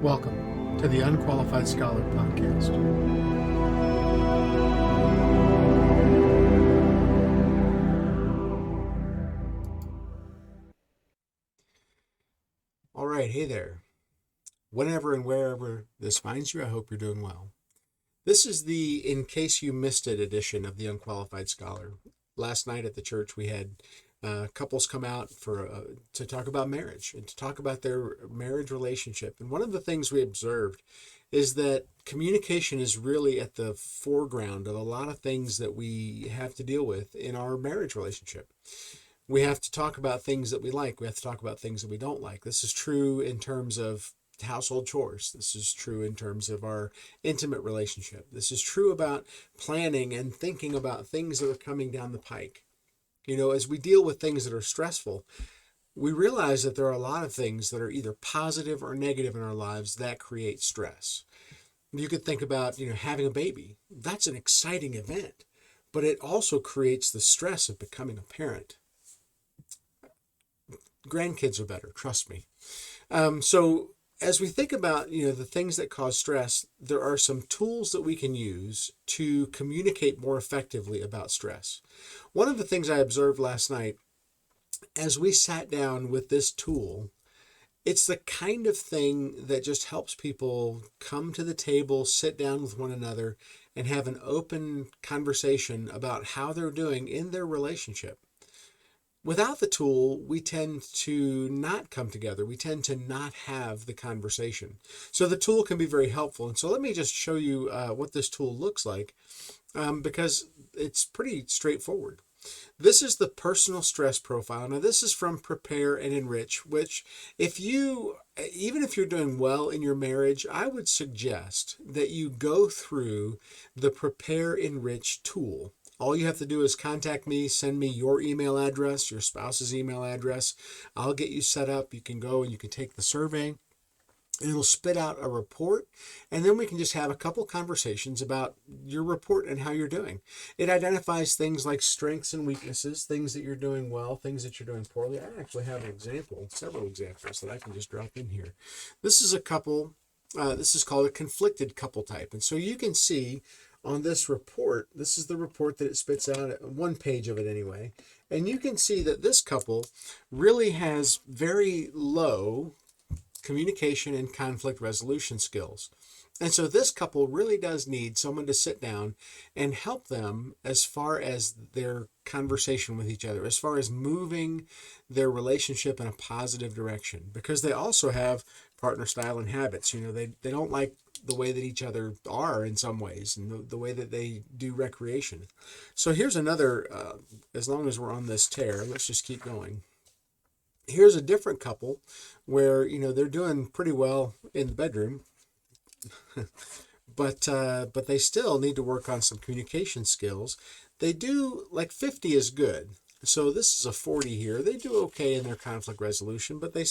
Welcome to the Unqualified Scholar Podcast. All right, hey there. Whenever and wherever this finds you, I hope you're doing well. This is the In Case You Missed It edition of the Unqualified Scholar. Last night at the church, we had couples come out to talk about marriage and to talk about their marriage relationship. And one of the things we observed is that communication is really at the foreground of a lot of things that we have to deal with in our marriage relationship. We have to talk about things that we like. We have to talk about things that we don't like. This is true in terms of household chores. This is true in terms of our intimate relationship. This is true about planning and thinking about things that are coming down the pike. You know, as we deal with things that are stressful, we realize that there are a lot of things that are either positive or negative in our lives that create stress. You could think about, having a baby. That's an exciting event, but it also creates the stress of becoming a parent. Grandkids are better, trust me. So as we think about, the things that cause stress, there are some tools that we can use to communicate more effectively about stress. One of the things I observed last night, as we sat down with this tool, it's the kind of thing that just helps people come to the table, sit down with one another, and have an open conversation about how they're doing in their relationship. Without the tool, we tend to not come together. We tend to not have the conversation. So the tool can be very helpful. And so let me just show you what this tool looks like because it's pretty straightforward. This is the personal stress profile. Now this is from Prepare and Enrich, which even if you're doing well in your marriage, I would suggest that you go through the Prepare Enrich tool. All you have to do is contact me, send me your email address, your spouse's email address. I'll get you set up. You can go and you can take the survey, and it'll spit out a report. And then we can just have a couple conversations about your report and how you're doing. It identifies things like strengths and weaknesses, things that you're doing well, things that you're doing poorly. I actually have several examples that I can just drop in here. This is a couple. This is called a conflicted couple type. And so you can see on this report, this is the report that it spits out, one page of it anyway, and you can see that this couple really has very low communication and conflict resolution skills. And so this couple really does need someone to sit down and help them as far as their conversation with each other, as far as moving their relationship in a positive direction, because they also have partner style and habits. They don't like the way that each other are in some ways, and the way that they do recreation. So here's another, as long as we're on this tear, let's just keep going. Here's a different couple where, they're doing pretty well in the bedroom, but they still need to work on some communication skills. They do, like 50 is good. So this is a 40 here. They do okay in their conflict resolution, but they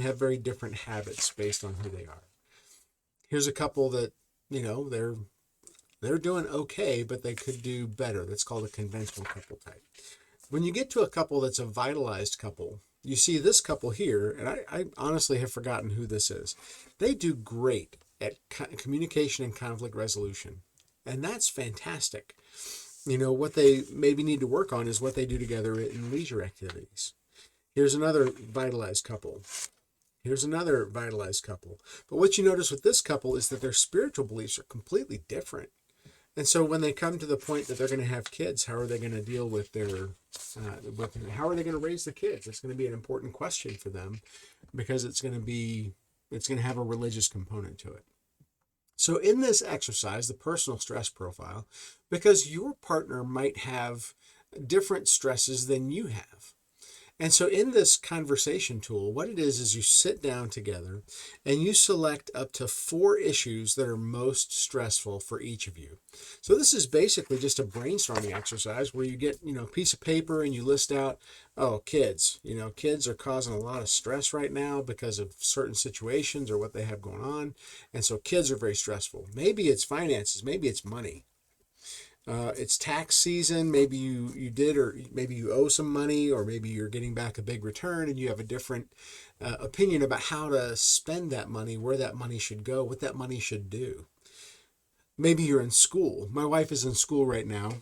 have very different habits based on who they are. Here's a couple that, they're doing okay, but they could do better. That's called a conventional couple type. When you get to a couple that's a vitalized couple, you see this couple here, and I honestly have forgotten who this is. They do great at communication and conflict resolution, and that's fantastic. What they maybe need to work on is what they do together in leisure activities. Here's another vitalized couple. Here's another vitalized couple. But what you notice with this couple is that their spiritual beliefs are completely different. And so when they come to the point that they're going to have kids, how are they going to deal with how are they going to raise the kids? It's going to be an important question for them because it's going to have a religious component to it. So in this exercise, the personal stress profile, because your partner might have different stresses than you have. And so in this conversation tool, what it is you sit down together and you select up to 4 issues that are most stressful for each of you. So this is basically just a brainstorming exercise where you get, a piece of paper and you list out, kids. Kids are causing a lot of stress right now because of certain situations or what they have going on. And so kids are very stressful. Maybe it's finances, maybe it's money. It's tax season. Maybe you did, or maybe you owe some money, or maybe you're getting back a big return and you have a different opinion about how to spend that money, where that money should go, what that money should do. Maybe you're in school. My wife is in school right now.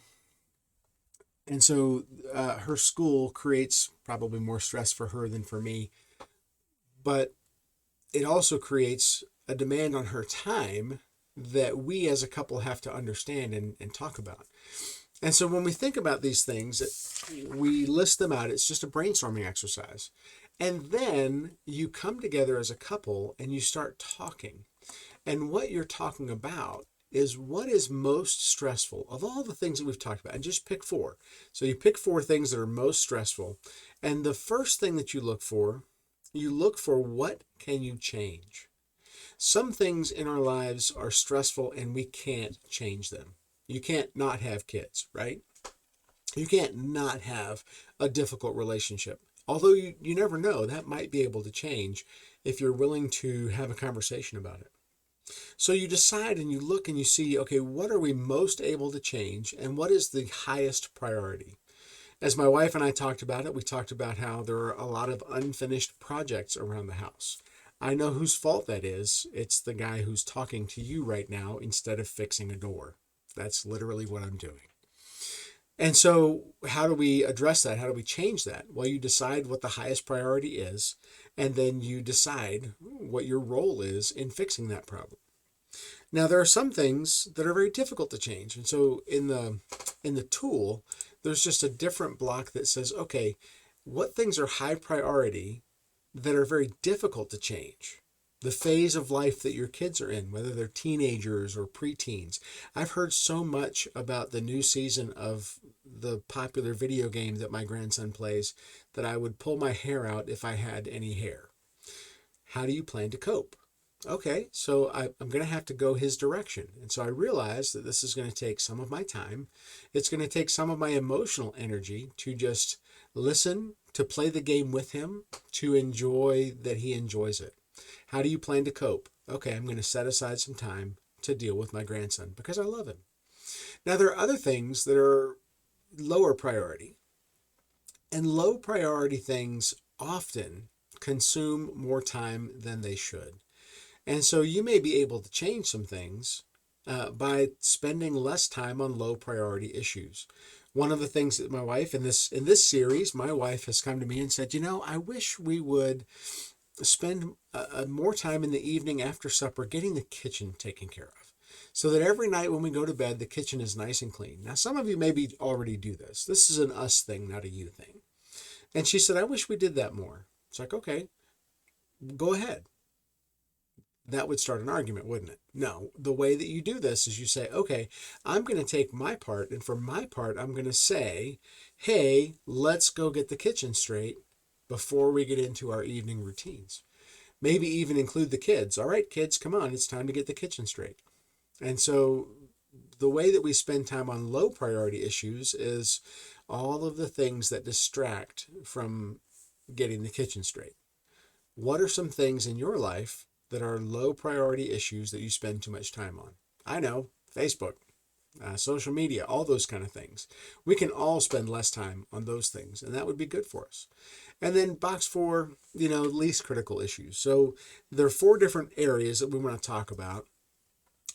And so her school creates probably more stress for her than for me. But it also creates a demand on her time that we as a couple have to understand and talk about. And so when we think about these things, we list them out. It's just a brainstorming exercise. And then you come together as a couple and you start talking. And what you're talking about is what is most stressful of all the things that we've talked about. And just pick four. So you pick four things that are most stressful. And the first thing that you look for what can you change? Some things in our lives are stressful and we can't change them. You can't not have kids, right? You can't not have a difficult relationship. Although you never know, that might be able to change if you're willing to have a conversation about it. So you decide and you look and you see, okay, what are we most able to change and what is the highest priority? As my wife and I talked about it, we talked about how there are a lot of unfinished projects around the house. I know whose fault that is. It's the guy who's talking to you right now instead of fixing a door. That's literally what I'm doing. And so how do we address that? How do we change that? Well, you decide what the highest priority is, and then you decide what your role is in fixing that problem. Now, there are some things that are very difficult to change. And so in the tool, there's just a different block that says, okay, what things are high priority that are very difficult to change? The phase of life that your kids are in, whether they're teenagers or preteens. I've heard so much about the new season of the popular video game that my grandson plays that I would pull my hair out if I had any hair. How do you plan to cope? Okay, so I'm going to have to go his direction. And so I realized that this is going to take some of my time. It's going to take some of my emotional energy to just listen, to play the game with him, to enjoy that he enjoys it. How do you plan to cope? Okay, I'm going to set aside some time to deal with my grandson because I love him. Now, there are other things that are lower priority. And low priority things often consume more time than they should. And so you may be able to change some things by spending less time on low priority issues. One of the things that my wife in this series, my wife has come to me and said, I wish we would spend more time in the evening after supper getting the kitchen taken care of, so that every night when we go to bed, the kitchen is nice and clean. Now, some of you maybe already do this. This is an us thing, not a you thing. And she said, I wish we did that more. It's like, okay, go ahead. That would start an argument, wouldn't it? No, the way that you do this is you say, okay, I'm going to take my part. And for my part, I'm going to say, hey, let's go get the kitchen straight before we get into our evening routines. Maybe even include the kids. All right, kids, come on. It's time to get the kitchen straight. And so the way that we spend time on low priority issues is all of the things that distract from getting the kitchen straight. What are some things in your life that are low priority issues that you spend too much time on? I know, Facebook, social media, all those kind of things. We can all spend less time on those things, and that would be good for us. And then box 4, least critical issues. So there are 4 different areas that we want to talk about.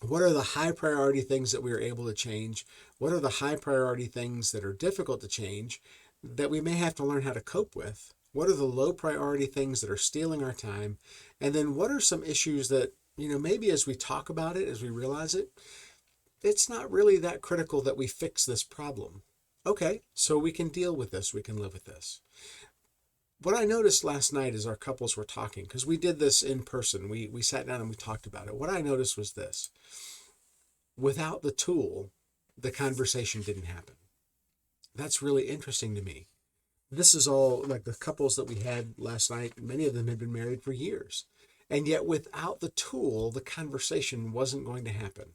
What are the high priority things that we are able to change? What are the high priority things that are difficult to change that we may have to learn how to cope with? What are the low priority things that are stealing our time? And then what are some issues that, maybe as we talk about it, as we realize it, it's not really that critical that we fix this problem. Okay, so we can deal with this. We can live with this. What I noticed last night as our couples were talking, because we did this in person, we sat down and we talked about it. What I noticed was this. Without the tool, the conversation didn't happen. That's really interesting to me. This is all like the couples that we had last night. Many of them had been married for years. And yet without the tool, the conversation wasn't going to happen.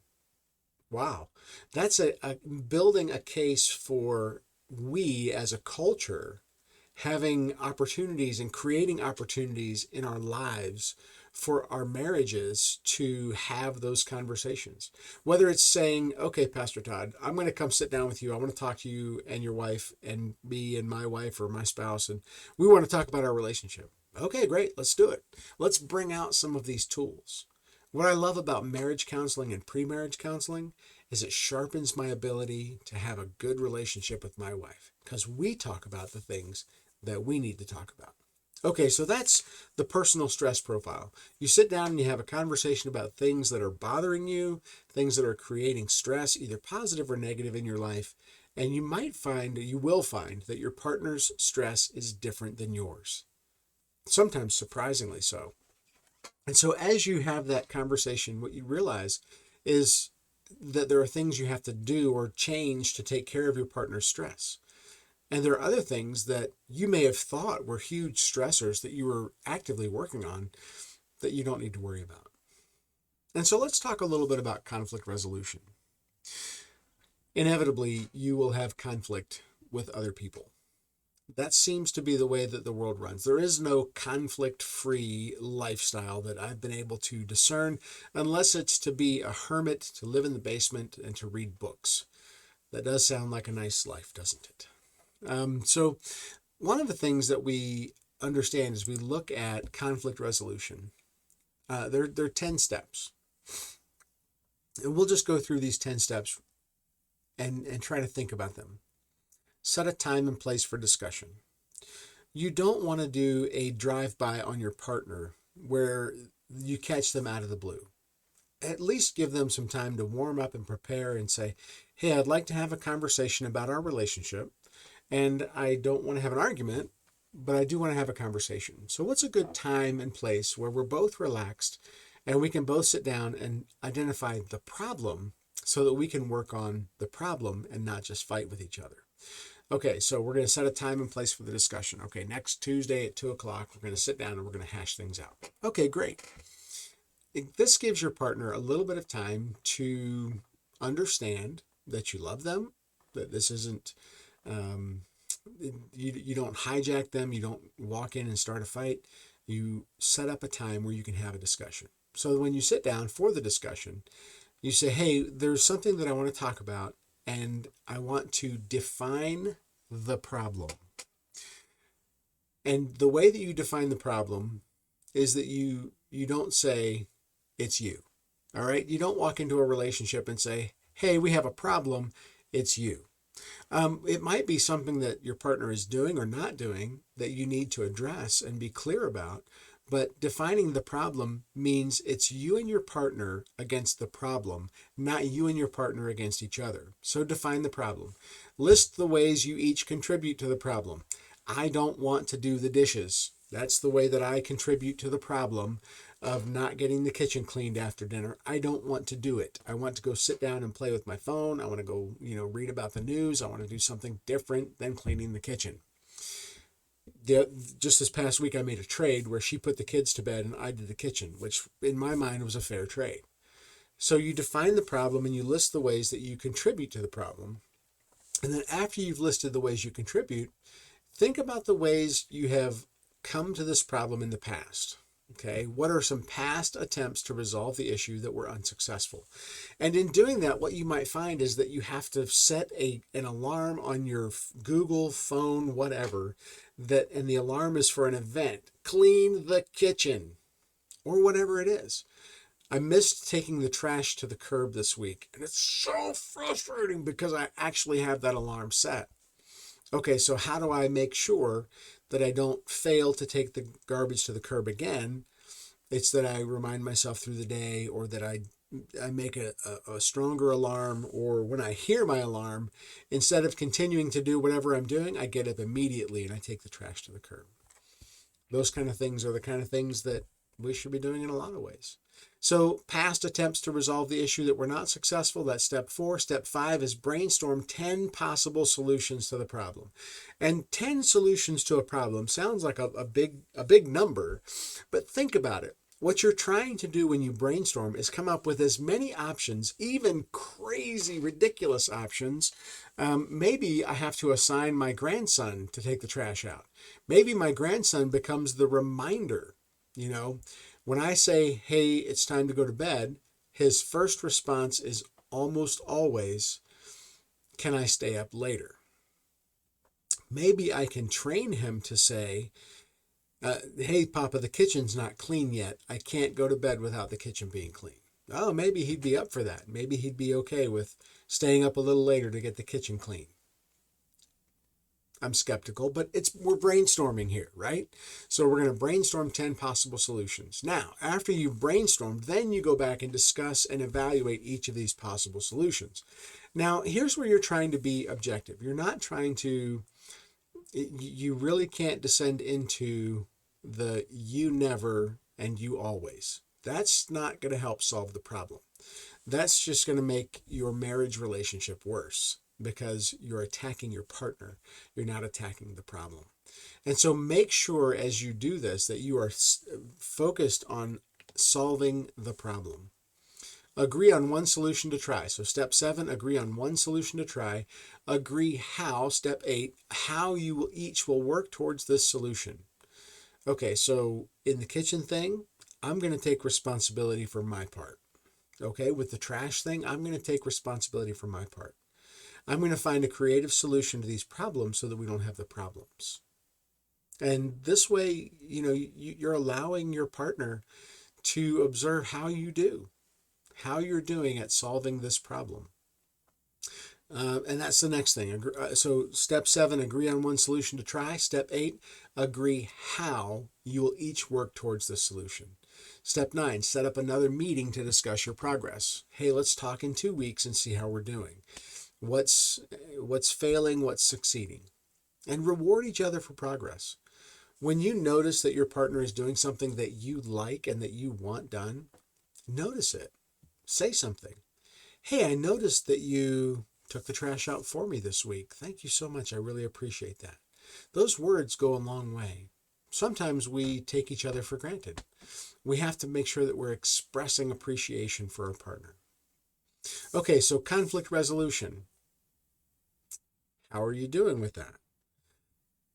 Wow. That's building a case for we as a culture having opportunities and creating opportunities in our lives for our marriages to have those conversations. Whether it's saying, okay, Pastor Todd, I'm going to come sit down with you. I want to talk to you and your wife and me and my wife or my spouse, and we want to talk about our relationship. Okay, great. Let's do it. Let's bring out some of these tools. What I love about marriage counseling and pre-marriage counseling is it sharpens my ability to have a good relationship with my wife because we talk about the things that we need to talk about. Okay, so that's the personal stress profile. You sit down and you have a conversation about things that are bothering you, things that are creating stress, either positive or negative in your life, and you will find that your partner's stress is different than yours, sometimes surprisingly so. And so as you have that conversation, what you realize is that there are things you have to do or change to take care of your partner's stress. And there are other things that you may have thought were huge stressors that you were actively working on that you don't need to worry about. And so let's talk a little bit about conflict resolution. Inevitably, you will have conflict with other people. That seems to be the way that the world runs. There is no conflict-free lifestyle that I've been able to discern, unless it's to be a hermit, to live in the basement, and to read books. That does sound like a nice life, doesn't it? So one of the things that we understand as we look at conflict resolution, there are 10 steps. And we'll just go through these 10 steps and try to think about them. Set a time and place for discussion. You don't want to do a drive-by on your partner where you catch them out of the blue. At least give them some time to warm up and prepare and say, hey, I'd like to have a conversation about our relationship. And I don't want to have an argument, but I do want to have a conversation. So what's a good time and place where we're both relaxed and we can both sit down and identify the problem so that we can work on the problem and not just fight with each other? Okay, so we're going to set a time and place for the discussion. Okay, next Tuesday at 2 o'clock, we're going to sit down and we're going to hash things out. Okay, great. This gives your partner a little bit of time to understand that you love them, that this isn't, you don't hijack them, you don't walk in and start a fight. You set up a time where you can have a discussion. So when you sit down for the discussion, you say, hey, there's something that I want to talk about, and I want to define the problem. And the way that you define the problem is that you don't say, it's you. All right? You don't walk into a relationship and say, hey, we have a problem, it's you. It might be something that your partner is doing or not doing that you need to address and be clear about. But defining the problem means it's you and your partner against the problem, not you and your partner against each other. So define the problem. List the ways you each contribute to the problem. I don't want to do the dishes. That's the way that I contribute to the problem of not getting the kitchen cleaned after dinner. I don't want to do it. I want to go sit down and play with my phone. I want to go, read about the news. I want to do something different than cleaning the kitchen. Just this past week, I made a trade where she put the kids to bed and I did the kitchen, which in my mind was a fair trade. So you define the problem and you list the ways that you contribute to the problem. And then after you've listed the ways you contribute, think about the ways you have come to this problem in the past. Okay, what are some past attempts to resolve the issue that were unsuccessful? And in doing that, what you might find is that you have to set an alarm on your Google phone, whatever, and the alarm is for an event. Clean the kitchen, or whatever it is. I missed taking the trash to the curb this week, and it's so frustrating because I actually have that alarm set. Okay, so how do I make sure that I don't fail to take the garbage to the curb again? It's that I remind myself through the day, or that I make a stronger alarm, or when I hear my alarm, instead of continuing to do whatever I'm doing, I get up immediately and I take the trash to the curb. Those kind of things are the kind of things that we should be doing in a lot of ways. So past attempts to resolve the issue that were not successful, that's step 4. Step 5 is brainstorm 10 possible solutions to the problem. And 10 solutions to a problem sounds like a big number, but think about it. What you're trying to do when you brainstorm is come up with as many options, even crazy, ridiculous options. Maybe I have to assign my grandson to take the trash out. Maybe my grandson becomes the reminder You know, when I say, hey, it's time to go to bed, his first response is almost always, can I stay up later? Maybe I can train him to say, hey, Papa, the kitchen's not clean yet. I can't go to bed without the kitchen being clean. Oh, maybe he'd be up for that. Maybe he'd be okay with staying up a little later to get the kitchen clean. I'm skeptical, but we're brainstorming here, right? So we're going to brainstorm 10 possible solutions. Now, after you've brainstormed, then you go back and discuss and evaluate each of these possible solutions. Now, here's where you're trying to be objective. You're not trying to, you really can't descend into the you never and you always. That's not going to help solve the problem. That's just going to make your marriage relationship worse because you're attacking your partner. You're not attacking the problem. And so make sure as you do this that you are focused on solving the problem. Agree on one solution to try. So step 7, agree on one solution to try. Agree how, step 8, how you will each will work towards this solution. Okay, so in the kitchen thing, I'm going to take responsibility for my part. Okay, with the trash thing, I'm going to take responsibility for my part. I'm going to find a creative solution to these problems so that we don't have the problems. And this way, you're allowing your partner to observe how you do, how you're doing at solving this problem. And that's the next thing. So step 7, agree on one solution to try. Step 8, agree how you will each work towards the solution. Step 9, set up another meeting to discuss your progress. Hey, let's talk in 2 weeks and see how we're doing. What's failing, what's succeeding. And reward each other for progress. When you notice that your partner is doing something that you like and that you want done, notice it. Say something. Hey, I noticed that you took the trash out for me this week. Thank you so much. I really appreciate that. Those words go a long way. Sometimes we take each other for granted. We have to make sure that we're expressing appreciation for our partner. Okay, so conflict resolution. How are you doing with that?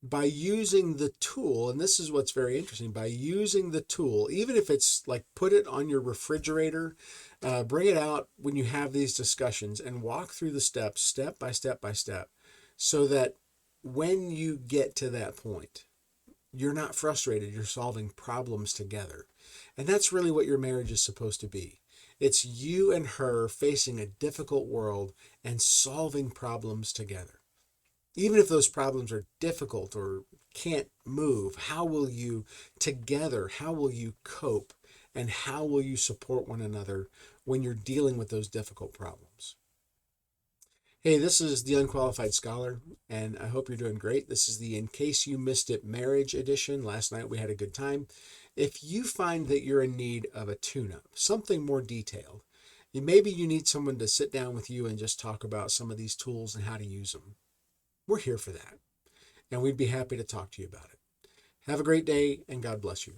By using the tool, and this is what's very interesting, by using the tool, even if it's like put it on your refrigerator, bring it out when you have these discussions and walk through the steps, step by step by step, so that when you get to that point, you're not frustrated, you're solving problems together. And that's really what your marriage is supposed to be. It's you and her facing a difficult world and solving problems together. Even if those problems are difficult or can't move, how will you cope and how will you support one another when you're dealing with those difficult problems? Hey, this is the Unqualified Scholar, and I hope you're doing great. This is the In Case You Missed It Marriage Edition. Last night we had a good time. If you find that you're in need of a tune-up, something more detailed, maybe you need someone to sit down with you and just talk about some of these tools and how to use them. We're here for that, and we'd be happy to talk to you about it. Have a great day, and God bless you.